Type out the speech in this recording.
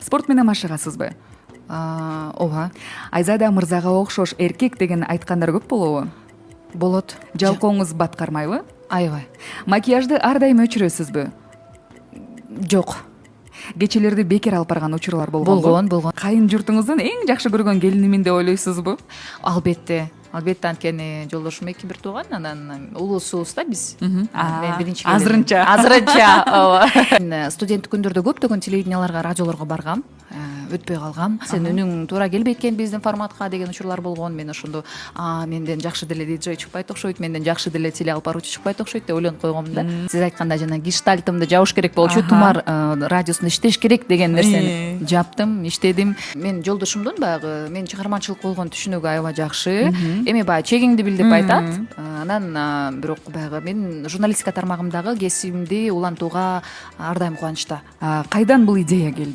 Спорт менен машыгасызбы? Ооба, Айзада мырзага окшош эркек деген айткандар көп болобу? болот. Жалкооңуз баткармайбы? Аябай. Макияжды ар дайым өчүрөсүзбү? Жок. Кечелерди бекер алып барган учурлар болгонбу? Болгон. Кайын журтуңуздун эң жакшы көргөн келинимин деп ойлойсузбу? Албетте. Анткени жолдошум эки бир тууган, анан улуусубуз да биз. Мен биринчи азырынча. Ооба. Мен студенттик күндөрдө көптөгөн телевиденияларга, радиолорго баргам. Өтпөй калгам. Сен үнүң туура келбейт экен биздин форматка деген учурлар болгон. Мен ошондо менден жакшы деле диджей чыкпайт окшойт, менден жакшы деле теле алып баруучу чыкпайт окшойт деп ойлонуп койгом да. Сиз айткандай жана гештальтымды жабыш керек болчу, Тумар радиосунда иштеш керек деген нерсени жаптым, иштедим. Мен жолдошумдун баягы мен чыгарманчылык болгон түшүнүгү аябай жакшы. Эми баягы чегиңди бил деп айтат. Анан бирок баягы мен журналистика тармагындагы кесибимди улантууга ар дайым кубанычта. Кайдан бул идея келди?